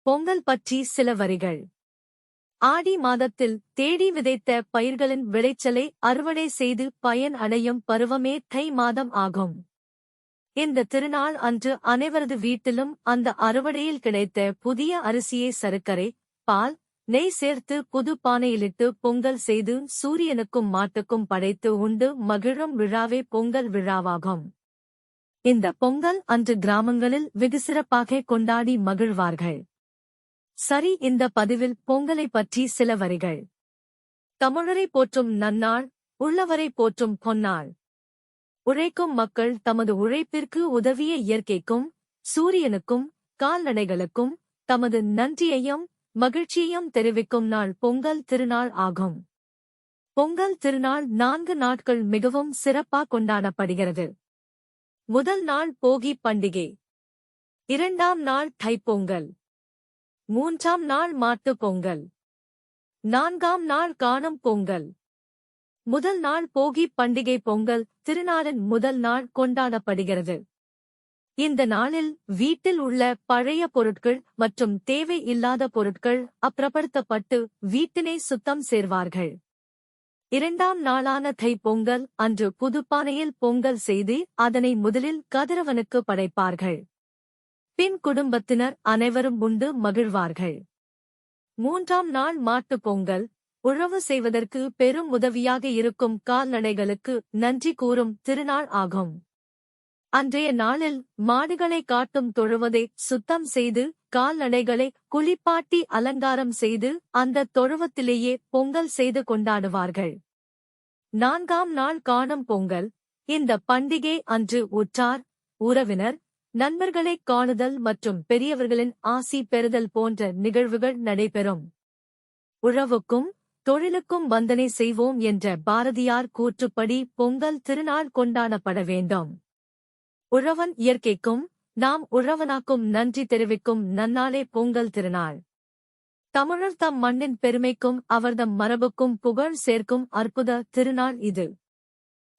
பொங்கல் பற்றி சில வரிகள். ஆடி மாதத்தில் தேடி விதைத்த பயிர்களின் விளைச்சலை அறுவடை செய்து பயன் அடையும் பருவமே தை மாதம் ஆகும். இந்த திருநாள் அன்று அனைவரது வீட்டிலும் அந்த அறுவடையில் கிடைத்த புதிய அரிசியை சர்க்கரை, பால், நெய் சேர்த்து புது பானையிலிட்டு பொங்கல் செய்து சூரியனுக்கும் மாட்டுக்கும் படைத்து உண்டு மகிழும் விழாவே பொங்கல் விழாவாகும். இந்த பொங்கல் அன்று கிராமங்களில் வெகு சிறப்பாக கொண்டாடி மகிழ்வார்கள். சரி, இந்த பதிவில் பொங்கலை பற்றி சில வரிகள். தமிழரை போற்றும் நன்னாள், உள்ளவரை போற்றும் பொன்னாள். உழைக்கும் மக்கள் தமது உழைப்பிற்கு உதவிய இயற்கைக்கும் சூரியனுக்கும் கால்நடைகளுக்கும் தமது நன்றியையும் மகிழ்ச்சியையும் தெரிவிக்கும் நாள் பொங்கல் திருநாள் ஆகும். பொங்கல் திருநாள் 4 நாட்கள் மிகவும் சிறப்பாக கொண்டாடப்படுகிறது. முதல் நாள் போகி பண்டிகை, 2ஆம் நாள் தைப்பொங்கல், 3ஆம் நாள் மாட்டுப் பொங்கல், 4ஆம் நாள் காணும் பொங்கல். முதல் நாள் போகி பண்டிகை பொங்கல் திருநாளின் முதல் நாள் கொண்டாடப்படுகிறது. இந்த நாளில் வீட்டில் உள்ள பழைய பொருட்கள் மற்றும் தேவை இல்லாத பொருட்கள் அப்புறப்படுத்தப்பட்டு வீட்டினை சுத்தம் செய்வார்கள். 2ஆம் நாளான தை பொங்கல் அன்று புதுப்பானையில் பொங்கல் செய்து அதனை முதலில் கதிரவனுக்கு படைப்பார்கள். பின் குடும்பத்தினர் அனைவரும் உண்டு மகிழ்வார்கள். 3ஆம் நாள் மாட்டுப் பொங்கல், உழவு செய்வதற்கு பெரும் உதவியாக இருக்கும் கால்நடைகளுக்கு நன்றி கூறும் திருநாள் ஆகும். அன்றைய நாளில் மாடுகளை காட்டும் தொழுவதை சுத்தம் செய்து கால்நடைகளை குளிப்பாட்டி அலங்காரம் செய்து அந்த தொழுவத்திலேயே பொங்கல் செய்து கொண்டாடுவார்கள். 4ஆம் நாள் காணும் பொங்கல். இந்த பண்டிகை அன்று உற்றார், உறவினர், நண்பர்களைக் காணுதல் மற்றும் பெரியவர்களின் ஆசி பெறுதல் போன்ற நிகழ்வுகள் நடைபெறும். உழவுக்கும் தொழிலுக்கும் வந்தனை செய்வோம் என்ற பாரதியார் கூற்றுப்படி பொங்கல் திருநாள் கொண்டாடப்பட வேண்டும். உழவன் இயற்கைக்கும் நாம் உழவனாக்கும் நன்றி தெரிவிக்கும் நன்னாளே பொங்கல் திருநாள். தமிழர் தம் மண்ணின் பெருமைக்கும் அவர்தம் மரபுக்கும் புகழ் சேர்க்கும் அற்புத திருநாள் இது.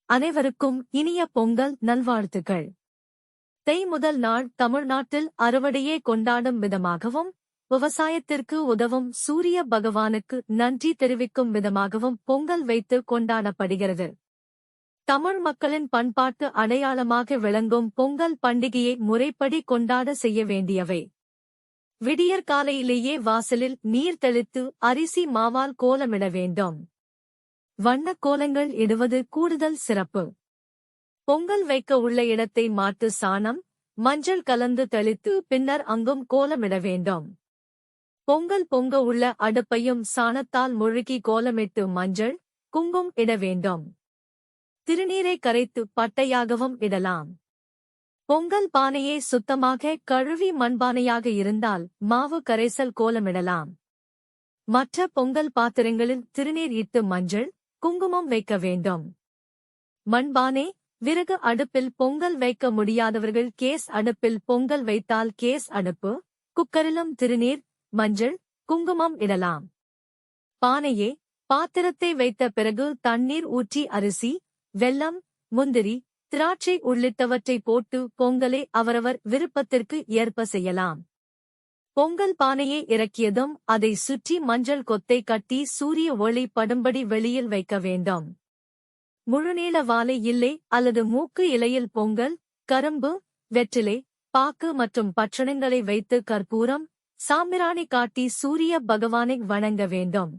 அனைவருக்கும் இனிய பொங்கல் நல்வாழ்த்துக்கள். தை முதல் நாள் தமிழ்நாட்டில் அறுவடையே கொண்டாடும் விதமாகவும் விவசாயத்திற்கு உதவும் சூரிய பகவானுக்கு நன்றி தெரிவிக்கும் விதமாகவும் பொங்கல் வைத்து கொண்டாடப்படுகிறது. தமிழ் மக்களின் பண்பாட்டு அடையாளமாக விளங்கும் பொங்கல் பண்டிகையை முறைப்படி கொண்டாட செய்ய வேண்டியவை. விடியற் காலையிலேயே வாசலில் நீர் தெளித்து அரிசி மாவால் கோலமிட வேண்டும். வண்ணக் கோலங்கள் இடுவது கூடுதல் சிறப்பு. பொங்கல் வைக்க உள்ள இடத்தை மாட்டு சாணம், மஞ்சள் கலந்து தெளித்து பின்னர் அங்கும் கோலமிட வேண்டும். பொங்கல் பொங்க உள்ள அடுப்பையும் சாணத்தால் முழுகி கோலமிட்டு மஞ்சள், குங்குமம் இட வேண்டும். திருநீரை கரைத்து பட்டையாகவும் இடலாம். பொங்கல் பானையை சுத்தமாக கழுவி மண்பானையாக இருந்தால் மாவு கரைசல் கோலமிடலாம். மற்ற பொங்கல் பாத்திரங்களில் திருநீர் இட்டு மஞ்சள், குங்குமம் வைக்க வேண்டும். மண்பானை, விறகு அடுப்பில் பொங்கல் வைக்க முடியாதவர்கள் கேஸ் அடுப்பில் பொங்கல் வைத்தால் கேஸ் அடுப்பு, குக்கரிலும் திருநீர், மஞ்சள், குங்குமம் இடலாம். பானையே, பாத்திரத்தை வைத்த பிறகு தண்ணீர் ஊற்றி அரிசி, வெல்லம், முந்திரி, திராட்சை உள்ளிட்டவற்றை போட்டு பொங்கலை அவரவர் விருப்பத்திற்கு ஏற்ப செய்யலாம். பொங்கல் பானையை இறக்கியதும் அதை சுற்றி மஞ்சள் கொத்தை கட்டி சூரிய ஒளி படும்படி வெளியில் வைக்க வேண்டும். முழுநீள வாழை இலை அல்லது மூக்கு இலையில் பொங்கல், கரும்பு, வெற்றிலை, பாக்கு மற்றும் பட்சணங்களை வைத்து கற்பூரம், சாம்பிராணி காட்டி சூரிய பகவானை வணங்க வேண்டும்.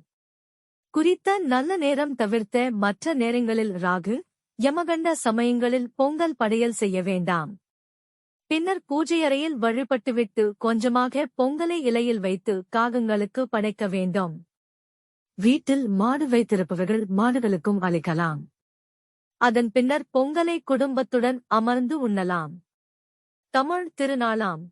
குறித்த நல்ல நேரம் தவிர்த்த மற்ற நேரங்களில் ராகு, யமகண்ட சமயங்களில் பொங்கல் படையல் செய்ய வேண்டாம். பின்னர் பூஜையறையில் வழிபட்டுவிட்டு கொஞ்சமாக பொங்கலை இலையில் வைத்து காகங்களுக்கு படைக்க வேண்டும். வீட்டில் மாடு வைத்திருப்பவர்கள் மாடுகளுக்கும் அளிக்கலாம். அதன் பின்னர் பொங்கலை குடும்பத்துடன் அமர்ந்து உண்ணலாம். தமிழ் திருநாளாம்.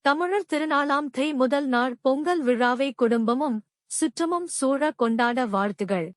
தமிழர் திருநாளாம் தை முதல் நாள் பொங்கல் விழாவை குடும்பமும் சுற்றமும் சூழ கொண்டாட வாழ்த்துகள்.